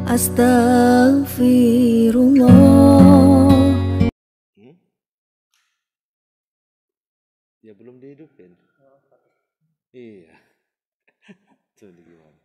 Astagfirullah. Ya belum dihidupin. Iya. Tuh gimana?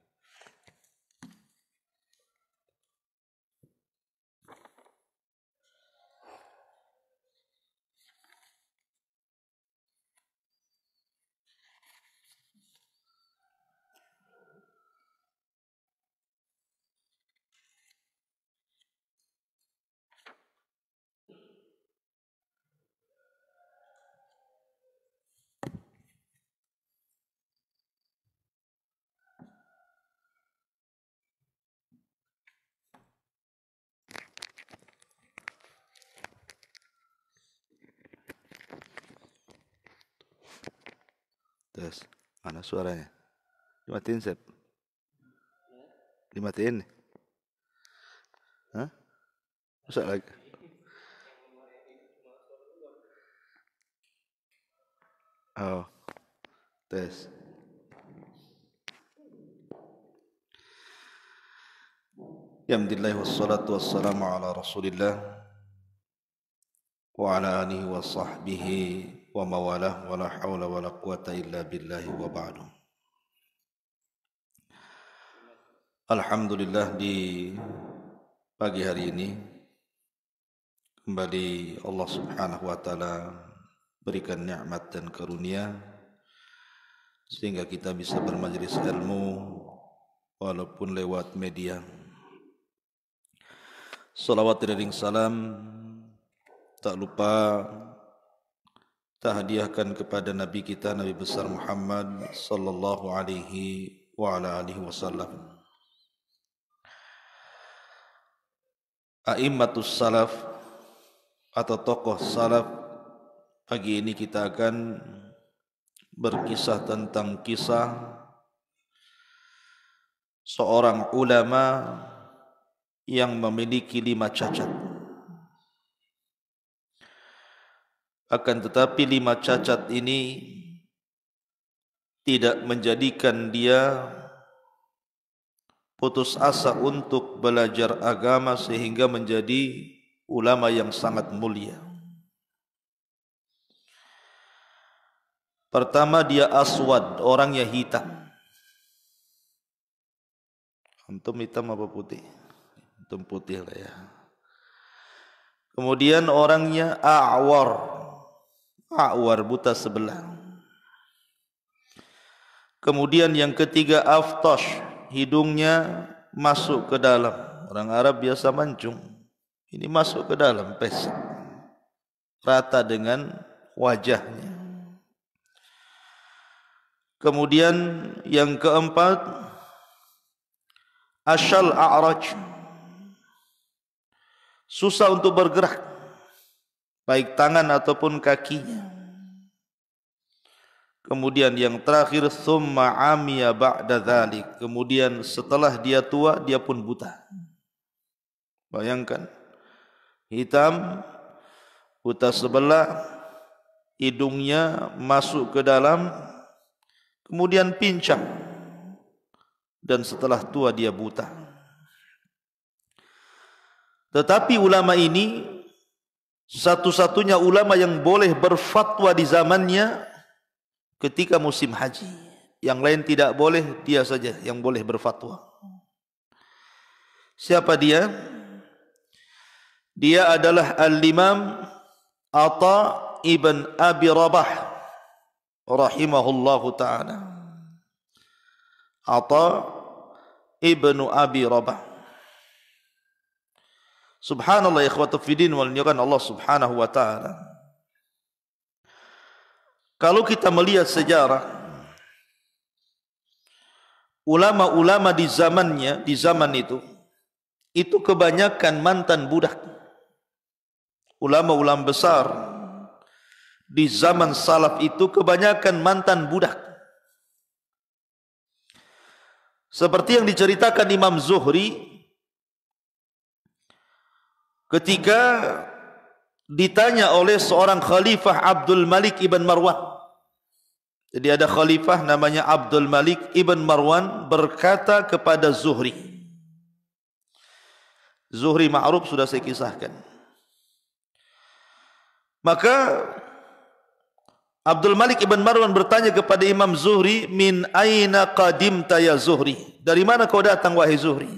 Terus, mana suaranya? Dimatiin, Sep? Dimatiin nih? Hah? Masa lagi? Oh, tes. Alhamdulillah wassalatu wassalamu ala rasulillah wa ala alihi wa sahbihi wa mawalah wa la hawla wa la quwata illa billahi wa ba'du. Alhamdulillah di pagi hari ini kembali Allah Subhanahu wa taala berikan nikmat dan karunia sehingga kita bisa bermajelis ilmu walaupun lewat media. Salawat dan salam tak lupa kita hadiahkan kepada Nabi kita, Nabi besar Muhammad sallallahu alaihi wa ala alihi wasallam. A'immatus salaf atau tokoh salaf, pagi ini kita akan berkisah tentang kisah seorang ulama yang memiliki 5 cacat. Akan tetapi 5 cacat ini tidak menjadikan dia putus asa untuk belajar agama sehingga menjadi ulama yang sangat mulia. Pertama, dia aswad, orangnya hitam. Antum hitam apa putih? Antum putih lah ya. Kemudian orangnya a'war, buta sebelah. Kemudian yang ketiga aftosh, hidungnya masuk ke dalam. Orang Arab biasa mancung, ini masuk ke dalam, pesek, rata dengan wajahnya. Kemudian yang keempat asyal a'raj, susah untuk bergerak, baik tangan ataupun kakinya. Kemudian yang terakhir summa amiya ba'da dzalik, kemudian setelah dia tua dia pun buta. Bayangkan, hitam, buta sebelah, hidungnya masuk ke dalam, kemudian pincang, dan setelah tua dia buta. Tetapi ulama ini satu-satunya ulama yang boleh berfatwa di zamannya ketika musim haji. Yang lain tidak boleh, dia saja yang boleh berfatwa. Siapa dia? Dia adalah Al-Imam Atha ibn Abi Rabah rahimahullahu ta'ala. Atha ibn Abi Rabah. Subhanallah, ikhwatu fiddin wal niran Allah subhanahu wa ta'ala. Kalau kita melihat sejarah ulama-ulama di zamannya, di zaman itu kebanyakan mantan budak. Ulama-ulama besar di zaman salaf itu kebanyakan mantan budak. Seperti yang diceritakan Imam Zuhri ketika ditanya oleh seorang khalifah Abdul Malik ibn Marwan. Jadi ada khalifah namanya Abdul Malik ibn Marwan berkata kepada Zuhri, Zuhri ma'ruf sudah saya kisahkan. Maka Abdul Malik ibn Marwan bertanya kepada Imam Zuhri, min aina qadimta ya Zuhri? Dari mana kau datang wahai Zuhri?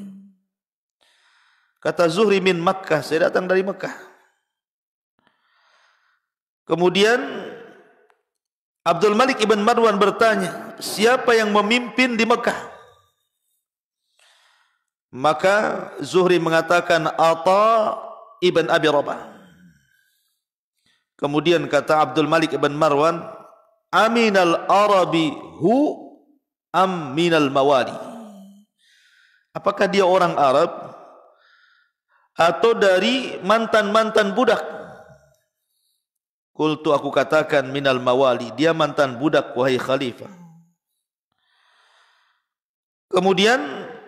Kata Zuhri, min Makkah, saya datang dari Makkah. Kemudian Abdul Malik ibn Marwan bertanya, siapa yang memimpin di Makkah? Maka Zuhri mengatakan, Atha ibn Abi Rabah. Kemudian kata Abdul Malik ibn Marwan, aminal arabi hu am minal mawali? Apakah dia orang Arab atau dari mantan-mantan budak? Qultu, aku katakan minal mawali, dia mantan budak wahai khalifah. Kemudian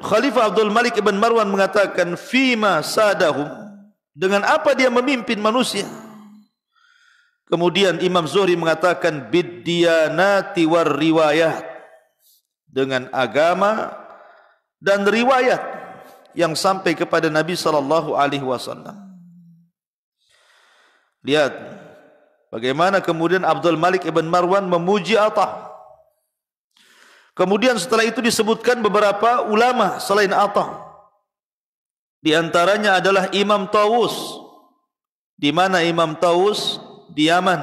Khalifah Abdul Malik ibn Marwan mengatakan, fima sadahum, dengan apa dia memimpin manusia? Kemudian Imam Zuhri mengatakan, biddiyanati war riwayat, dengan agama dan riwayat yang sampai kepada Nabi sallallahu alaihi wasallam. Lihat bagaimana kemudian Abdul Malik ibn Marwan memuji Atha. Kemudian setelah itu disebutkan beberapa ulama selain Atha. Di antaranya adalah Imam Tawus. Di mana Imam Tawus? Di Yaman.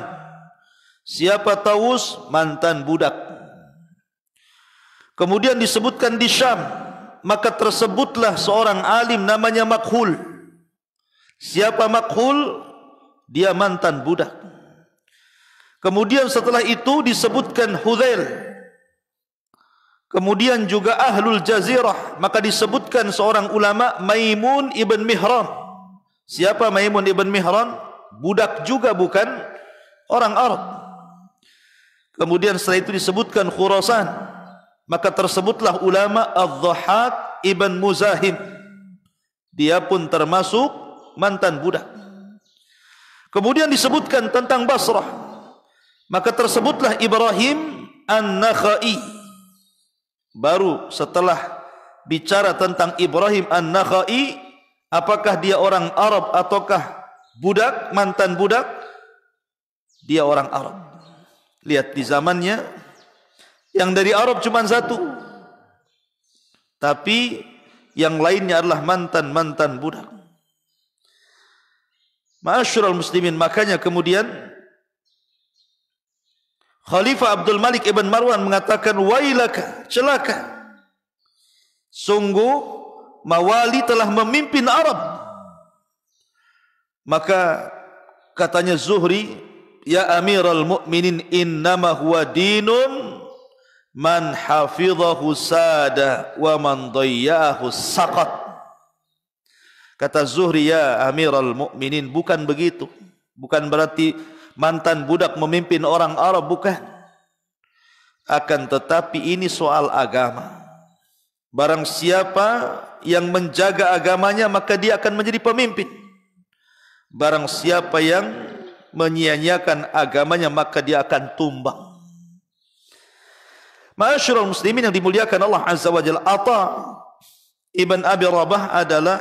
Siapa Tawus? Mantan budak. Kemudian disebutkan di Syam, maka tersebutlah seorang alim namanya Makhul. Siapa Makhul? Dia mantan budak. Kemudian setelah itu disebutkan Hudzail. Kemudian juga Ahlul Jazirah, maka disebutkan seorang ulama Maimun ibn Mihran. Siapa Maimun ibn Mihran? Budak juga, bukan orang Arab. Kemudian setelah itu disebutkan Khurasan, maka tersebutlah ulama Adh-Dhahhak ibn Muzahim. Dia pun termasuk mantan budak. Kemudian disebutkan tentang Basrah, maka tersebutlah Ibrahim An-Nakhai. Baru setelah bicara tentang Ibrahim An-Nakhai, apakah dia orang Arab ataukah budak, mantan budak? Dia orang Arab. Lihat di zamannya yang dari Arab cuma satu, tapi yang lainnya adalah mantan-mantan budak. Ma'asyiral muslimin, makanya kemudian Khalifah Abdul Malik ibn Marwan mengatakan, wailaka, celaka, sungguh mawali telah memimpin Arab. Maka katanya Zuhri, ya Amirul Mukminin, innama huwa dinun man hafidhahu sada wa man dayyahu saqat. Kata Zuhri, ya Amirul Mukminin, bukan begitu. Bukan berarti mantan budak memimpin orang Arab, bukan. Akan tetapi ini soal agama. Barang siapa yang menjaga agamanya, maka dia akan menjadi pemimpin. Barang siapa yang menyia-nyiakan agamanya, maka dia akan tumbang. Ma'asyiral muslimin yang dimuliakan Allah Azza wa Jalla, Atha ibn Abi Rabah adalah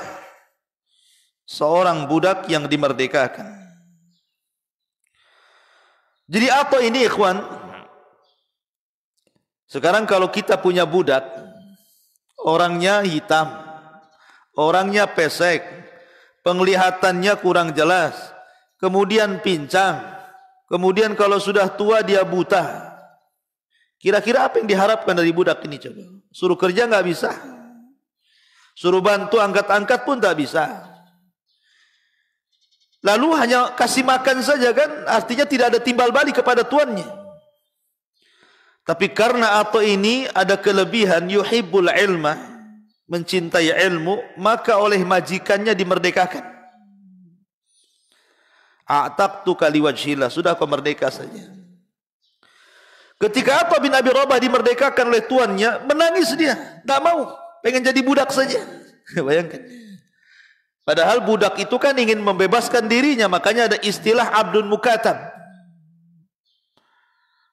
seorang budak yang dimerdekakan. Jadi Atha ini, ikhwan, sekarang kalau kita punya budak, orangnya hitam, orangnya pesek, penglihatannya kurang jelas, kemudian pincang, kemudian kalau sudah tua dia buta. Kira-kira apa yang diharapkan dari budak ini? Coba suruh kerja nggak bisa, suruh bantu angkat-angkat pun tak bisa. Lalu hanya kasih makan saja, kan artinya tidak ada timbal balik kepada tuannya. Tapi karena Atha ini ada kelebihan, yuhibbul ilma, mencintai ilmu, maka oleh majikannya dimerdekakan. A'taqtuka liwajhillah, sudah kau merdeka saja. Ketika Atha bin Abi Rabah dimerdekakan oleh tuannya, menangis dia, tak mau, pengen jadi budak saja. Bayangkan. Padahal budak itu kan ingin membebaskan dirinya, makanya ada istilah abdun mukatab.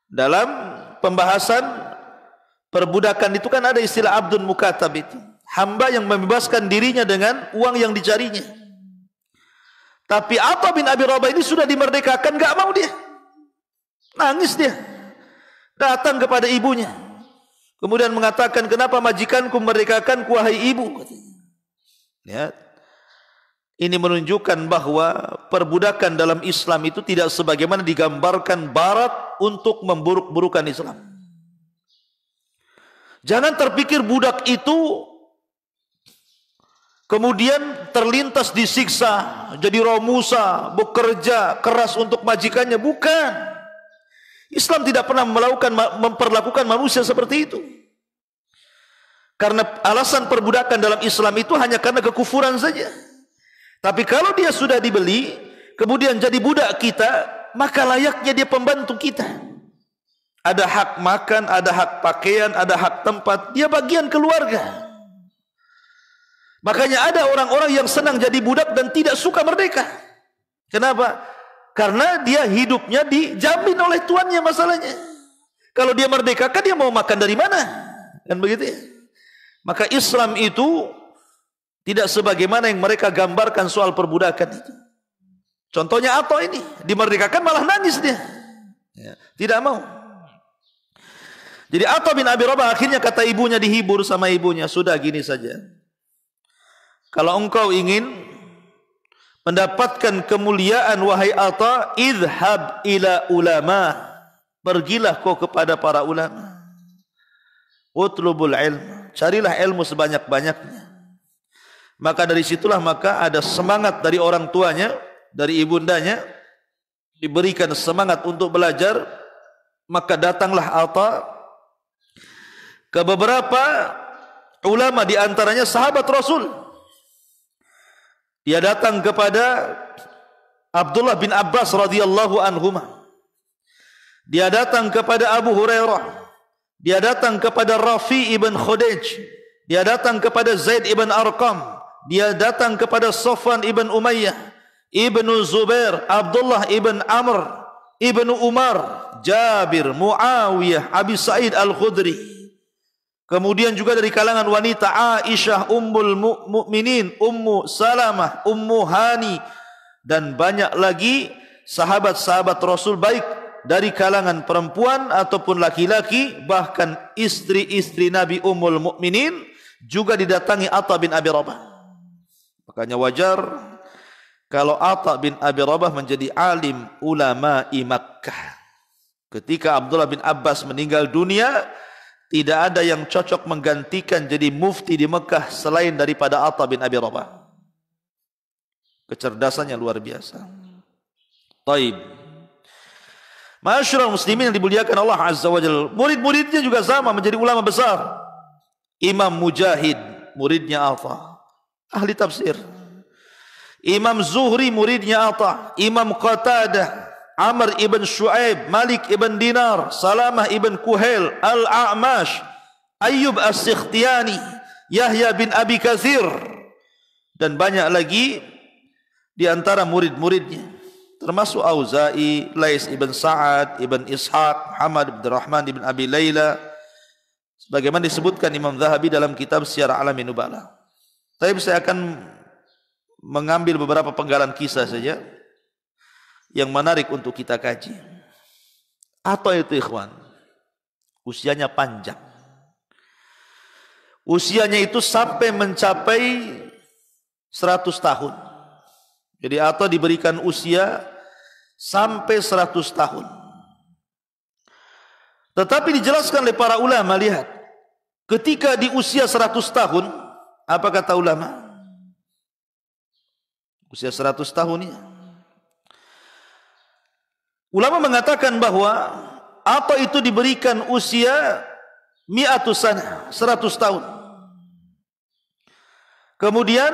Dalam pembahasan perbudakan itu kan ada istilah abdun mukatab itu. hamba yang membebaskan dirinya dengan uang yang dicarinya. Tapi Atha bin Abi Rabah ini sudah dimerdekakan, gak mau dia. Nangis dia. Datang kepada ibunya. Kemudian mengatakan, kenapa majikanku memerdekakan wahai ibu? Ya. Ini menunjukkan bahwa perbudakan dalam Islam itu tidak sebagaimana digambarkan Barat untuk memburuk-burukan Islam. Jangan terpikir budak itu kemudian terlintas disiksa, jadi romusa, bekerja keras untuk majikannya. Bukan. Islam tidak pernah memperlakukan manusia seperti itu. Karena alasan perbudakan dalam Islam itu hanya karena kekufuran saja. Tapi kalau dia sudah dibeli, kemudian jadi budak kita, maka layaknya dia pembantu kita. Ada hak makan, ada hak pakaian, ada hak tempat. Dia bagian keluarga. Makanya ada orang-orang yang senang jadi budak dan tidak suka merdeka. Kenapa? Karena dia hidupnya dijamin oleh tuannya masalahnya. Kalau dia merdeka, kan dia mau makan dari mana? Kan begitu ya? Maka Islam itu tidak sebagaimana yang mereka gambarkan soal perbudakan itu. Contohnya Atha ini, dimerdekakan malah nangis dia. Ya, tidak mau. Jadi Atha bin Abi Rabah akhirnya kata ibunya, dihibur sama ibunya, sudah gini saja. Kalau engkau ingin mendapatkan kemuliaan wahai Atha, idhab ila ulama. Pergilah kau kepada para ulama. Utlubul ilm. Carilah ilmu sebanyak-banyaknya. Maka dari situlah maka ada semangat dari orang tuanya, dari ibundanya, diberikan semangat untuk belajar. Maka datanglah Atha ke beberapa ulama, di antaranya sahabat Rasul. Dia datang kepada Abdullah bin Abbas radhiyallahu anhuma. Dia datang kepada Abu Hurairah. Dia datang kepada Rafi ibn Khudayj. Dia datang kepada Zaid ibn Arqam. Dia datang kepada Safwan ibn Umayyah, Ibnu Zubair, Abdullah ibn Amr, Ibnu Umar, Jabir, Muawiyah, Abi Sa'id Al-Khudri. Kemudian juga dari kalangan wanita, Aisyah Ummul Mukminin, Ummu Salamah, Ummu Hani, dan banyak lagi sahabat-sahabat Rasul, baik dari kalangan perempuan ataupun laki-laki, bahkan istri-istri Nabi Ummul Mukminin juga didatangi Atha bin Abi Rabah. Makanya wajar kalau Atha bin Abi Rabah menjadi alim ulama'i Makkah. Ketika Abdullah bin Abbas meninggal dunia, tidak ada yang cocok menggantikan jadi mufti di Mekah selain daripada Atha bin Abi Rabah. Kecerdasannya luar biasa. Taib. Masyarul muslimin yang dimuliakan Allah Azza wa Jalla. Murid-muridnya juga sama, menjadi ulama besar. Imam Mujahid, muridnya Atha, ahli tafsir. Imam Zuhri, muridnya Atha. Imam Qatadah, Amr ibn Shu'aib, Malik ibn Dinar, Salamah ibn Kuhail, Al-A'mash, Ayyub As-Sikhtiyani, Yahya bin Abi Kathir, dan banyak lagi di antara murid-muridnya, termasuk Auza'i, Lais ibn Sa'ad, ibn Ishaq, Muhammad ibn Rahman ibn Abi Layla, sebagaimana disebutkan Imam Zahabi dalam kitab Syiar A'lamin Nubala. Tapi saya akan mengambil beberapa penggalan kisah saja yang menarik untuk kita kaji. Atha itu ikhwan, usianya panjang. Usianya itu sampai mencapai 100 tahun. Jadi Atha diberikan usia sampai 100 tahun. Tetapi dijelaskan oleh para ulama, lihat, ketika di usia 100 tahun, apa kata ulama? Usia 100 tahun ini, ulama mengatakan bahwa Atha itu diberikan usia mi'atus sana, 100 tahun. Kemudian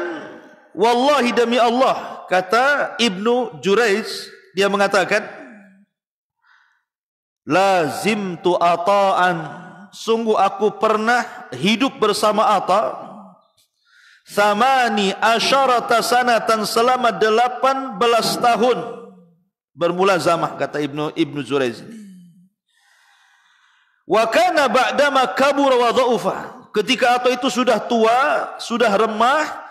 wallahi demi Allah, kata Ibnu Jurayj, dia mengatakan, lazimtu Atha'an, sungguh aku pernah hidup bersama Atha, samani asyarata sanatan, selama 18 tahun bermulazamah, kata Ibnu Jurayj. Wa kana ba'dama kabura wa dha'ufa, ketika Atta itu sudah tua, sudah remah,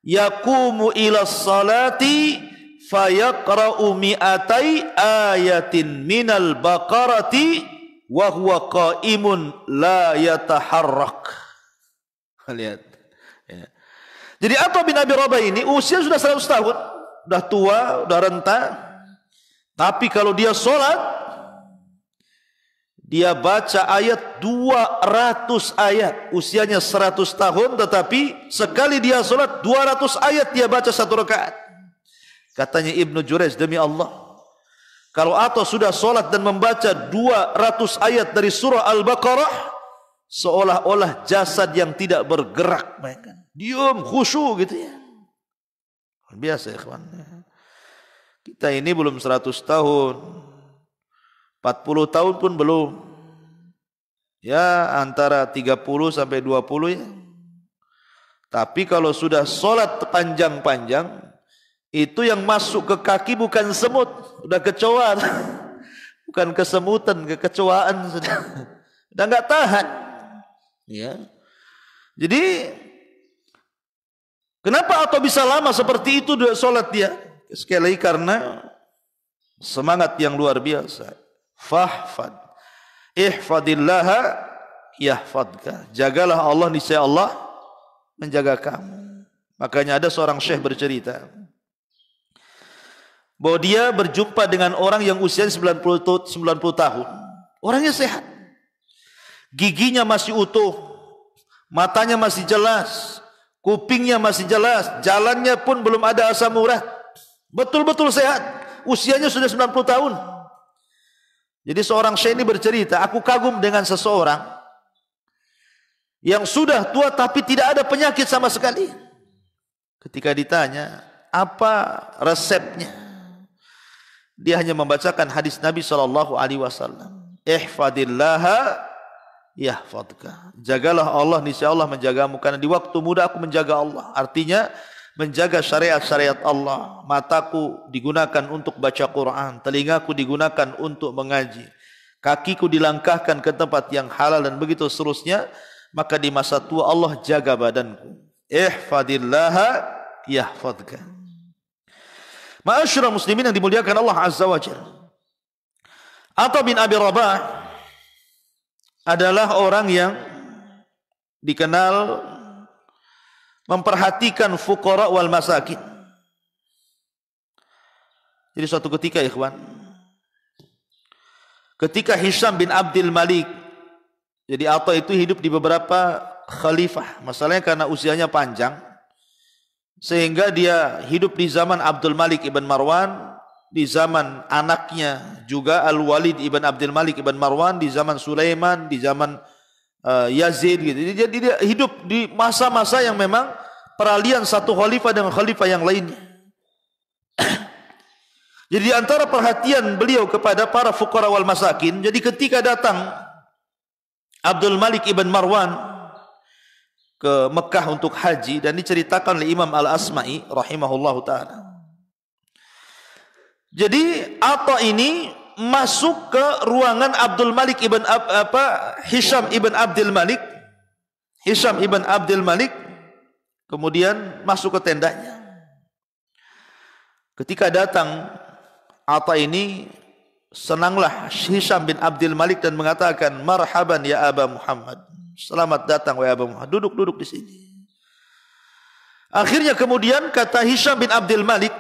yaqumu ila salati fayaqra'u mi'atai ayatin minal baqarati wa huwa qa'imun la yataharrak. Lihat. Ya. Jadi Atta bin Abi Rabah ini usia sudah 100 tahun, sudah tua, sudah renta. Tapi kalau dia sholat, dia baca ayat 200 ayat. Usianya 100 tahun, tetapi sekali dia sholat 200 ayat dia baca satu rakaat. Katanya Ibnu Jurayj, demi Allah, kalau Atta sudah sholat dan membaca 200 ayat dari surah Al-Baqarah, seolah-olah jasad yang tidak bergerak, diam, khusyuk gitu ya. Biasa ya kawan. Kita ini belum 100 tahun, 40 tahun pun belum. Ya antara 30 sampai 20 ya. Tapi kalau sudah sholat panjang-panjang, itu yang masuk ke kaki bukan semut, udah kecoa. Bukan kesemutan, kekecoaan sudah. Udah enggak tahan. Ya. Jadi kenapa Atta bisa lama seperti itu dia sholat dia? Sekali lagi karena semangat yang luar biasa. Fahfad, ihfadillaha yahfadka. Jagalah Allah, niscaya Allah menjaga kamu. Makanya ada seorang syekh bercerita bahwa dia berjumpa dengan orang yang usia 90 tahun. Orangnya sehat, giginya masih utuh, matanya masih jelas, kupingnya masih jelas, jalannya pun belum ada asam urat, betul-betul sehat, usianya sudah 90 tahun. Jadi seorang syekh ini bercerita, aku kagum dengan seseorang yang sudah tua tapi tidak ada penyakit sama sekali. Ketika ditanya apa resepnya, dia hanya membacakan hadis Nabi SAW, ihfadillaha yahfadka. Jagalah Allah, niscaya Allah menjagamu. Karena di waktu muda aku menjaga Allah. Artinya menjaga syariat-syariat Allah. Mataku digunakan untuk baca Quran, telingaku digunakan untuk mengaji, kakiku dilangkahkan ke tempat yang halal, dan begitu seterusnya. Maka di masa tua Allah jaga badanku. Ihfadillaha yahfadka. Ma'asyiral muslimin yang dimuliakan Allah Azza wa Jalla, Atta bin Abi Rabah adalah orang yang dikenal memperhatikan fuqara wal masakin. Jadi suatu ketika ikhwan, ketika Hisham bin Abdul Malik, jadi Atta itu hidup di beberapa khalifah. Masalahnya karena usianya panjang, sehingga dia hidup di zaman Abdul Malik ibn Marwan, di zaman anaknya juga Al-Walid ibn Abdul Malik ibn Marwan, di zaman Sulaiman, di zaman Yazid gitu. Jadi dia hidup di masa-masa yang memang peralihan satu khalifah dengan khalifah yang lainnya. Jadi antara perhatian beliau kepada para fuqara wal masakin, jadi ketika datang Abdul Malik ibn Marwan ke Mekah untuk haji, dan diceritakan oleh Imam Al-Asma'i rahimahullahu ta'ala. Jadi Atta ini masuk ke ruangan Abdul Malik ibn Hisham ibn Abdul Malik. Hisham ibn Abdul Malik kemudian masuk ke tendanya. Ketika datang Atta ini, senanglah Hisham bin Abdul Malik dan mengatakan, marhaban ya Aba Muhammad, selamat datang wahai Aba Muhammad, duduk di sini. Akhirnya kemudian kata Hisham bin Abdul Malik,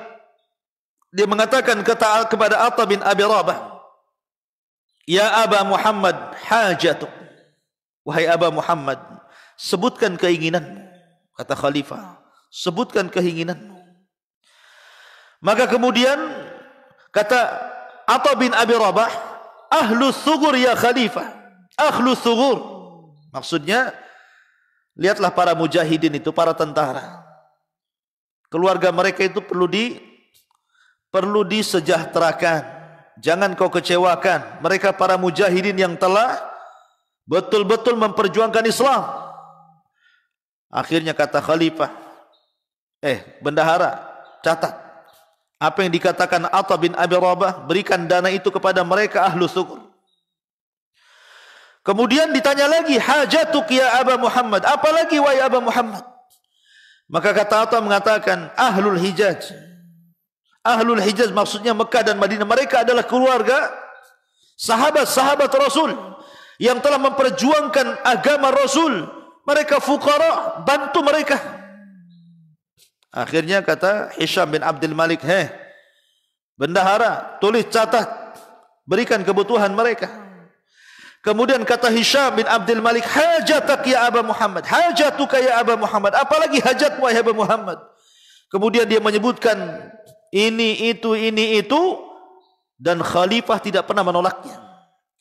dia mengatakan kepada Atta bin Abi Rabah, ya Aba Muhammad hajatuk, wahai Aba Muhammad, sebutkan keinginanmu. Kata khalifah, sebutkan keinginanmu. Maka kemudian kata Atta bin Abi Rabah, ahlus sugur ya khalifah, ahlus sugur. Maksudnya, lihatlah para mujahidin itu, para tentara, keluarga mereka itu perlu disejahterakan. Jangan kau kecewakan mereka, para mujahidin yang telah betul-betul memperjuangkan Islam. Akhirnya kata khalifah, bendahara, catat apa yang dikatakan Atta bin Abi Rabah, berikan dana itu kepada mereka ahlu syukur. Kemudian ditanya lagi, hajatuk ya Aba Muhammad, apalagi wahai Aba Muhammad? Maka kata Atha mengatakan, Ahlul Hijaz. Ahlul Hijaz maksudnya Mekah dan Madinah. Mereka adalah keluarga sahabat-sahabat Rasul yang telah memperjuangkan agama Rasul. Mereka fuqara, bantu mereka. Akhirnya kata Hisham bin Abdul Malik, bendahara, tulis, catat, berikan kebutuhan mereka. Kemudian kata Hisham bin Abdul Malik, hajatak ya Aba Muhammad, hajatuka ya Aba Muhammad, apalagi hajat wahai Aba Muhammad. Kemudian dia menyebutkan ini itu, dan khalifah tidak pernah menolaknya.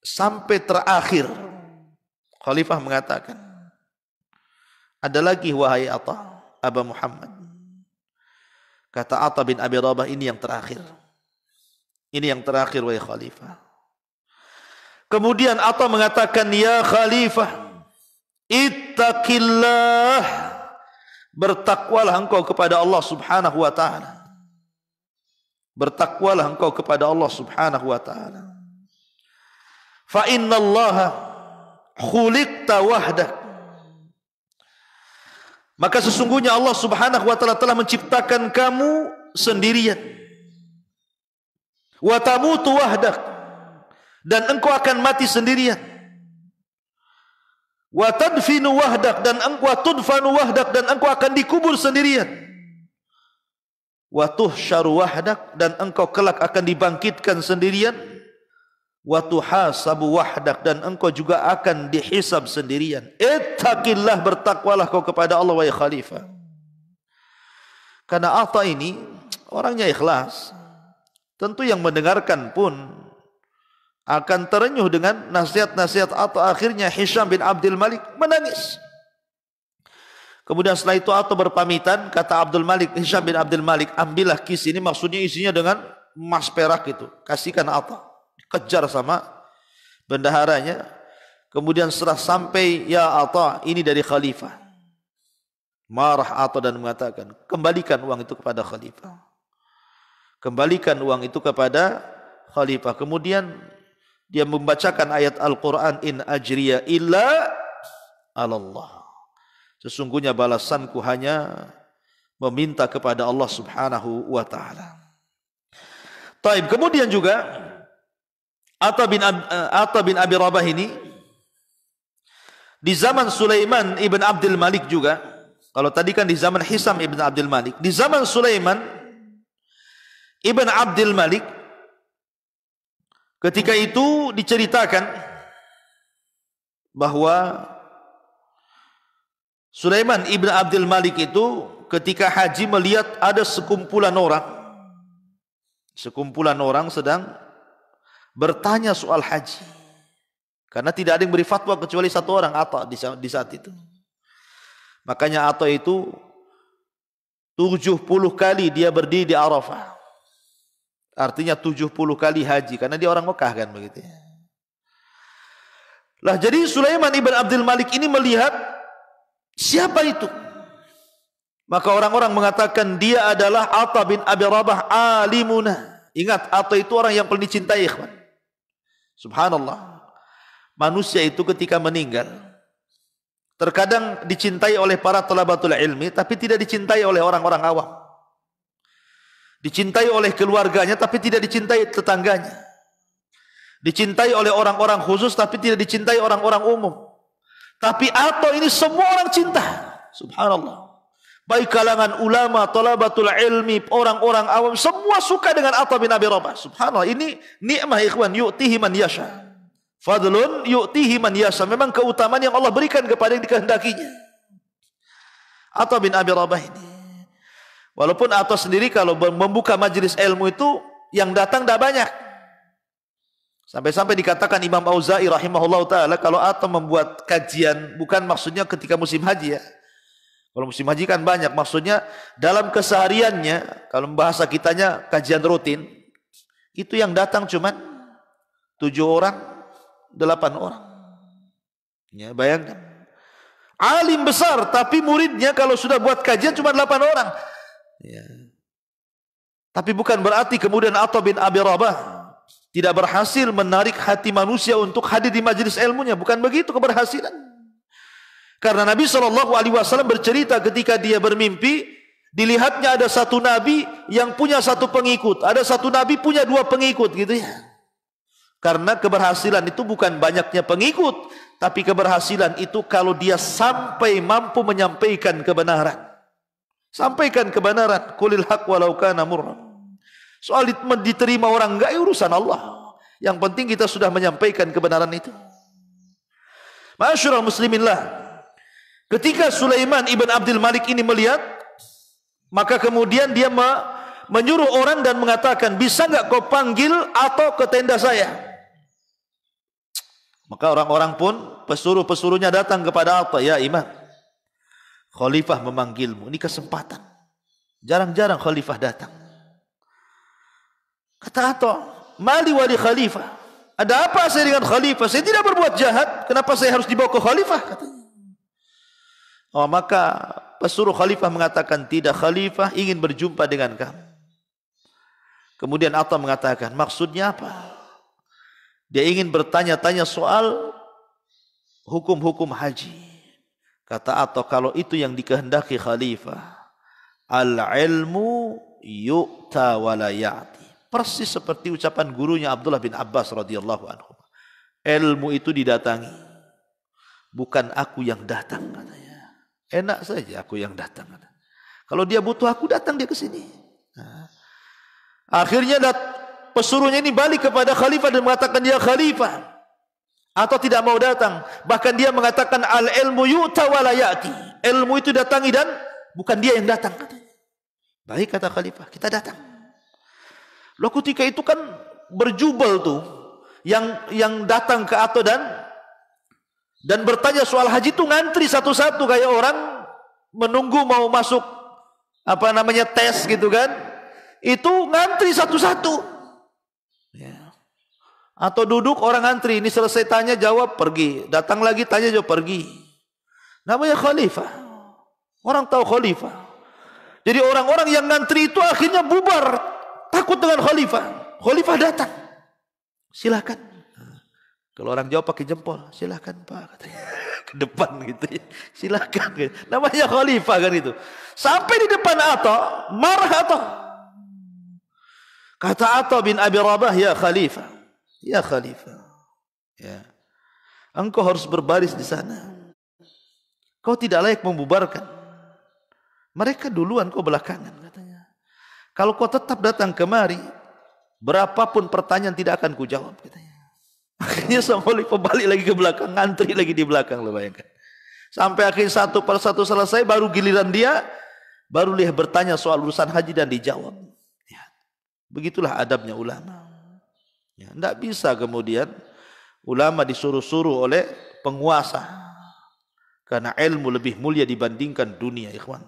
Sampai terakhir khalifah mengatakan, ada lagi wahai Atha, Aba Muhammad. Kata Atha bin Abi Rabah, ini yang terakhir. Ini yang terakhir wahai khalifah. Kemudian Atha mengatakan, ya khalifah, ittaqillah, bertakwalah engkau kepada Allah Subhanahu wa taala. Bertakwalah engkau kepada Allah Subhanahu wa taala. Fa innallaha khuliqta wahdak. Maka sesungguhnya Allah Subhanahu wa taala telah menciptakan kamu sendirian. Wa tamutu wahdak, dan engkau akan mati sendirian. Wa tadfinu wahdak, dan engkau tudfanu wahdak, dan engkau akan dikubur sendirian. Wa tuhsyaru wahdak, dan engkau kelak akan dibangkitkan sendirian. Wa tuhasabu wahdak, dan engkau juga akan dihisab sendirian. Ittaqillah, bertakwalah kau kepada Allah wahai khalifah. Karena Atha ini orangnya ikhlas, tentu yang mendengarkan pun akan terenyuh dengan nasihat-nasihat Atha. Akhirnya Hisham bin Abdul Malik menangis. Kemudian setelah itu Atha berpamitan, kata Abdul Malik, Hisham bin Abdul Malik, ambillah kis ini, maksudnya isinya dengan emas perak itu, kasihkan Atha. Kejar sama bendaharanya. Kemudian setelah sampai, ya Atha, ini dari khalifah. Marah Atha dan mengatakan, kembalikan uang itu kepada khalifah. Kembalikan uang itu kepada khalifah. Kemudian dia membacakan ayat Al-Quran, in ajriya illa alallah. Sesungguhnya balasanku hanya meminta kepada Allah Subhanahu wa ta'ala. Taib. Kemudian juga Atha bin Abi Rabah ini di zaman Sulaiman ibn Abdul Malik juga. Kalau tadi kan di zaman Hisham ibn Abdul Malik, di zaman Sulaiman ibn Abdul Malik, ketika itu diceritakan bahwa Sulaiman ibn Abdul Malik itu ketika haji melihat ada sekumpulan orang sedang bertanya soal haji. Karena tidak ada yang beri fatwa kecuali satu orang, Atha, di saat itu. Makanya Atha itu 70 kali dia berdiri di Arafah. Artinya 70 kali haji, karena dia orang Mekah kan begitu ya. Lah jadi Sulaiman ibn Abdul Malik ini melihat siapa itu? Maka orang-orang mengatakan dia adalah Atha bin Abi Rabah alimuna. Ingat, Atha itu orang yang paling dicintai, ikhwan. Subhanallah. Manusia itu ketika meninggal terkadang dicintai oleh para talabatul ilmi, tapi tidak dicintai oleh orang-orang awam. Dicintai oleh keluarganya, tapi tidak dicintai tetangganya. Dicintai oleh orang-orang khusus, tapi tidak dicintai orang-orang umum. Tapi Atha ini semua orang cinta. Subhanallah. Baik kalangan ulama, talabatul ilmi, orang-orang awam, semua suka dengan Atha bin Abi Rabah. Subhanallah. Ini nikmah, ikhwan, yu'tihi man yasha. Fadlun yu'tihi man yasha. Memang keutamaan yang Allah berikan kepada yang dikehendakinya. Atha bin Abi Rabah ini. Walaupun Atha sendiri kalau membuka majelis ilmu itu yang datang tidak banyak. Sampai-sampai dikatakan Imam Auza'i rahimahullah ta'ala, kalau Atha membuat kajian, bukan maksudnya ketika musim haji ya. Kalau musim haji kan banyak, maksudnya dalam kesehariannya, kalau bahasa kitanya kajian rutin, itu yang datang cuma 7 orang, 8 orang. Ya, bayangkan. Alim besar, tapi muridnya kalau sudah buat kajian cuma 8 orang. Ya. Tapi bukan berarti kemudian Atha bin Abi Rabah tidak berhasil menarik hati manusia untuk hadir di majelis ilmunya. Bukan begitu keberhasilan. Karena Nabi SAW bercerita ketika dia bermimpi, dilihatnya ada satu nabi yang punya satu pengikut, ada satu nabi punya dua pengikut, gitu ya. Karena keberhasilan itu bukan banyaknya pengikut, tapi keberhasilan itu kalau dia sampai mampu menyampaikan kebenaran. Sampaikan kebenaran, qulil haq walau kana murran. Soal diterima orang enggak, urusan Allah. Yang penting kita sudah menyampaikan kebenaran itu. Ma'asyiral musliminlah, ketika Sulaiman ibn Abdul Malik ini melihat, maka kemudian dia menyuruh orang dan mengatakan, bisa enggak kau panggil atau ke tenda saya? Maka orang-orang pun, pesuruh-pesuruhnya datang kepada Atta, ya imam, khalifah memanggilmu. Ini kesempatan. Jarang-jarang khalifah datang. Kata Atta, mali wali khalifah. Ada apa saya dengan khalifah? Saya tidak berbuat jahat. Kenapa saya harus dibawa ke khalifah? Katanya. Oh, maka pesuruh khalifah mengatakan, tidak, khalifah ingin berjumpa dengan kamu. Kemudian Atta mengatakan, maksudnya apa? Dia ingin bertanya-tanya soal hukum-hukum haji. Kata Atta, kalau itu yang dikehendaki khalifah, al-ilmu yu'ta wa la ya'ti. Persis seperti ucapan gurunya Abdullah bin Abbas radhiyallahu anhu. Ilmu itu didatangi, bukan aku yang datang, katanya. Enak saja aku yang datang. Kalau dia butuh aku datang, dia ke sini. Nah, akhirnya pesuruhnya ini balik kepada khalifah dan mengatakan, dia khalifah, atau tidak mau datang. Bahkan dia mengatakan, al-ilmu yu'ta wa la ya'ti. Ilmu itu datangi dan bukan dia yang datang, katanya. Baik, kata khalifah, kita datang. Loh, ketika itu kan berjubel tuh yang datang ke Atta dan bertanya soal haji itu ngantri satu-satu kayak orang menunggu mau masuk tes gitu kan. Itu ngantri satu-satu. Ya. Atau duduk orang antri, ini selesai tanya jawab pergi, datang lagi tanya jawab pergi. Namanya khalifah. Orang tahu khalifah. Jadi orang-orang yang ngantri itu akhirnya bubar, takut dengan khalifah. Khalifah datang, silakan. Kalau orang jawab pakai jempol, silakan Pak, katanya. Ke depan gitu ya, silakan. Namanya khalifah kan itu. Sampai di depan Atta, marah Atta. Kata Atta bin Abi Rabah, ya khalifah, ya khalifah, ya, engkau harus berbaris di sana. Kau tidak layak membubarkan. Mereka duluan, kau belakangan, katanya. Kalau kau tetap datang kemari, berapapun pertanyaan tidak akan kujawab, katanya. Akhirnya sang khalifah balik lagi ke belakang, ngantri lagi di belakang, lo bayangkan. Sampai akhir satu per satu selesai, baru giliran dia, baru dia bertanya soal urusan haji dan dijawab. Ya. Begitulah adabnya ulama. Ya, tidak bisa kemudian ulama disuruh-suruh oleh penguasa, karena ilmu lebih mulia dibandingkan dunia, ikhwan.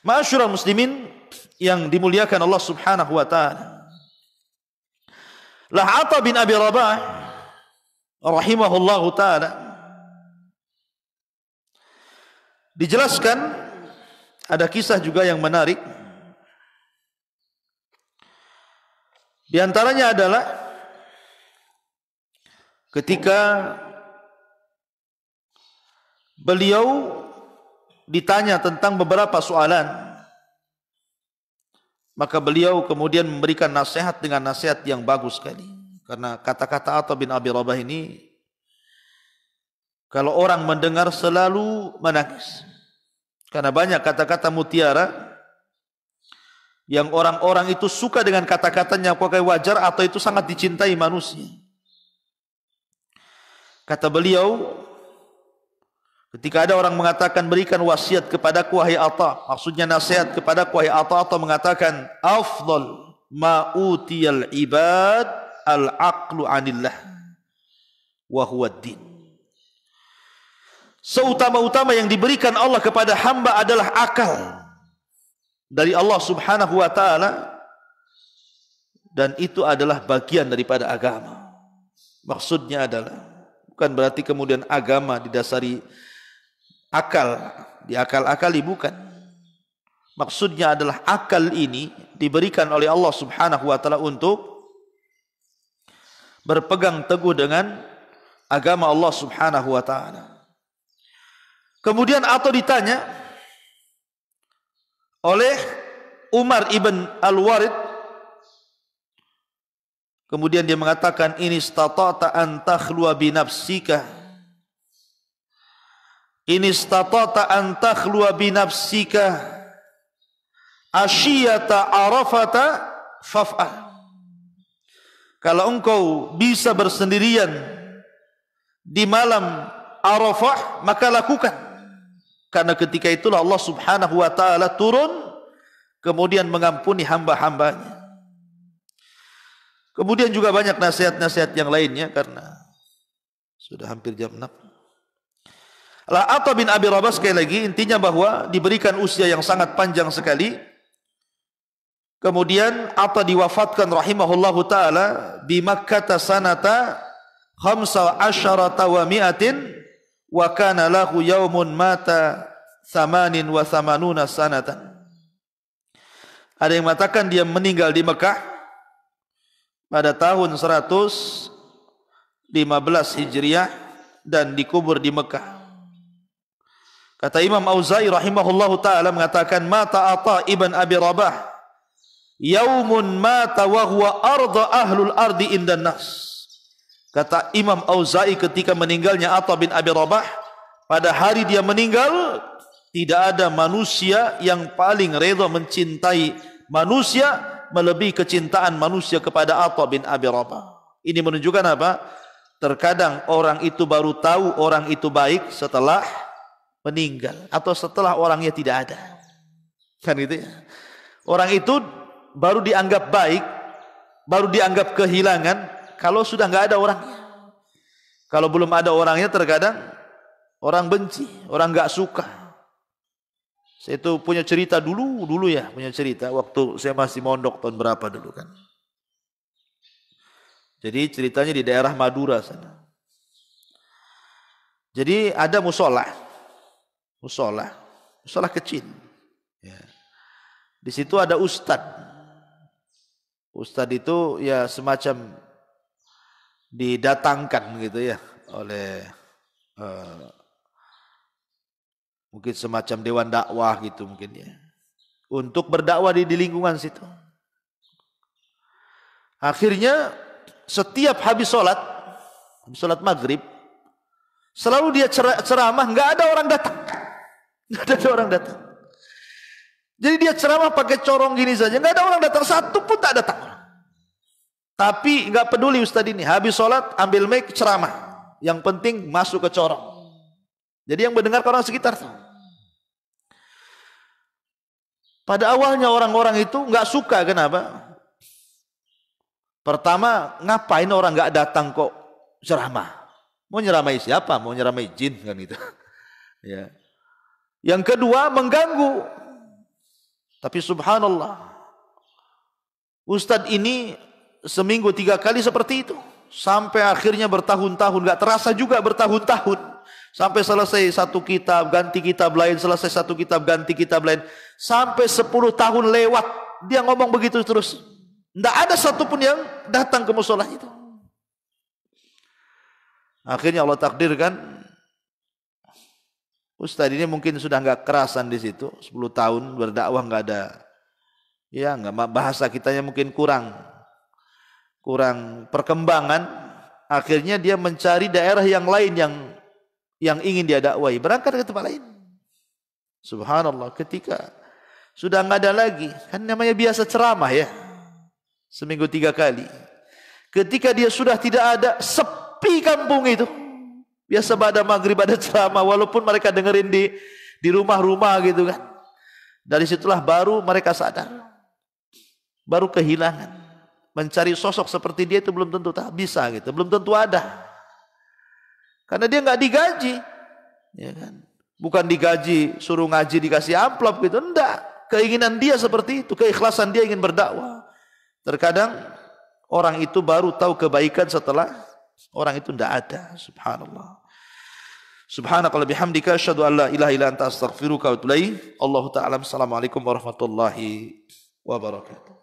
Ma'asyiral muslimin yang dimuliakan Allah Subhanahu wa taala. Atta bin Abi Rabah rahimahullahu taala dijelaskan, ada kisah juga yang menarik. Di antaranya adalah ketika beliau ditanya tentang beberapa soalan, maka beliau kemudian memberikan nasihat dengan nasihat yang bagus sekali. Karena kata-kata Atta bin Abi Rabah ini, kalau orang mendengar selalu menangis. Karena banyak kata-kata mutiara yang orang-orang itu suka dengan kata-katanya, apakah wajar atau itu sangat dicintai manusia. Kata beliau, ketika ada orang mengatakan, berikan wasiat kepadaku wahai Atta, maksudnya nasihat kepadaku wahai Atta, Atta mengatakan, afdal ma utiyal ibad al-aqlu anillah wa huwa ad-din. Seutama-utama yang diberikan Allah kepada hamba adalah akal dari Allah Subhanahu wa taala, dan itu adalah bagian daripada agama. Maksudnya adalah bukan berarti kemudian agama didasari akal, diakal-akali, bukan. Maksudnya adalah akal ini diberikan oleh Allah Subhanahu wa taala untuk berpegang teguh dengan agama Allah Subhanahu wa taala. Kemudian Atha ditanya oleh Umar ibn Al-Warid, kemudian dia mengatakan, ini istata'ta an takhluwa bi nafsika, ini istata'ta an takhluwa bi nafsika asyiyata arafata faf'al. Kalau engkau bisa bersendirian di malam Arafah, maka lakukan. Karena ketika itulah Allah Subhanahu wa taala turun kemudian mengampuni hamba-hambanya. Kemudian juga banyak nasihat-nasihat yang lainnya karena sudah hampir jam 6. Atha bin Abi Rabah sekali lagi intinya bahwa diberikan usia yang sangat panjang sekali. Kemudian Atha diwafatkan rahimahullahu taala di Makkah sanata 15 wa mi'atin wa kana lahu yaumun mata 88 sanatan. Ada yang mengatakan dia meninggal di Mekah pada tahun 115 Hijriah dan dikubur di Mekah. Kata Imam Auza'i rahimahullahu taala mengatakan, mata Atha ibn Abi Rabah yaumun mata wa huwa arda ahlul ardi indan nas. Kata Imam Auza'i ketika meninggalnya Atha bin Abi Rabah, pada hari dia meninggal tidak ada manusia yang paling redha mencintai manusia melebihi kecintaan manusia kepada Atha bin Abi Rabah. Ini menunjukkan apa? Terkadang orang itu baru tahu orang itu baik setelah meninggal atau setelah orangnya tidak ada. Kan gitu ya. Orang itu baru dianggap baik, baru dianggap kehilangan kalau sudah nggak ada orangnya. Kalau belum ada orangnya terkadang orang benci, orang nggak suka. Saya itu punya cerita dulu ya, punya cerita waktu saya masih mondok tahun berapa dulu kan. Jadi ceritanya di daerah Madura sana. Jadi ada musola kecil. Ya. Di situ ada ustadz. Ustadz itu ya semacam didatangkan gitu ya oleh mungkin semacam dewan dakwah gitu mungkin ya, untuk berdakwah di lingkungan situ. Akhirnya setiap habis sholat maghrib, selalu dia ceramah, nggak ada orang datang. Jadi dia ceramah pakai corong gini saja, nggak ada orang datang, satu pun tak datang. Tapi nggak peduli ustadz ini, habis sholat ambil mic ceramah, yang penting masuk ke corong. Jadi yang mendengar orang sekitar. Pada awalnya orang-orang itu nggak suka, kenapa? Pertama, ngapain orang nggak datang kok ceramah? Mau nyeramai siapa? Mau nyeramai jin kan gitu. Ya. Yang kedua, mengganggu. Tapi subhanallah, ustadz ini seminggu 3 kali seperti itu. Sampai akhirnya bertahun-tahun, gak terasa juga bertahun-tahun. Sampai selesai satu kitab, ganti kitab lain, selesai satu kitab, ganti kitab lain. Sampai 10 tahun lewat, dia ngomong begitu terus. Tidak ada satupun yang datang ke musola itu. Akhirnya Allah takdirkan, ustadz ini mungkin sudah nggak kerasan di situ, 10 tahun berdakwah nggak ada, ya nggak, bahasa kitanya mungkin kurang perkembangan. Akhirnya dia mencari daerah yang lain yang ingin dia dakwai, berangkat ke tempat lain. Subhanallah, ketika sudah nggak ada lagi, kan namanya biasa ceramah ya, seminggu 3 kali. Ketika dia sudah tidak ada, sepi kampung itu. Biasa pada maghrib ada ceramah, walaupun mereka dengerin di rumah-rumah gitu kan. Dari situlah baru mereka sadar, baru kehilangan. Mencari sosok seperti dia itu belum tentu bisa gitu, belum tentu ada. Karena dia nggak digaji, ya kan? Bukan digaji, suruh ngaji dikasih amplop gitu, enggak. Keinginan dia seperti itu, keikhlasan dia ingin berdakwah. Terkadang orang itu baru tahu kebaikan setelah orang itu tidak ada. Subhanallah. Subhanakallahumma bihamdika asyhadu an la ilaha illa anta astaghfiruka wa atubu ilaik. Allahu ta'ala. Assalamualaikum warahmatullahi wabarakatuh.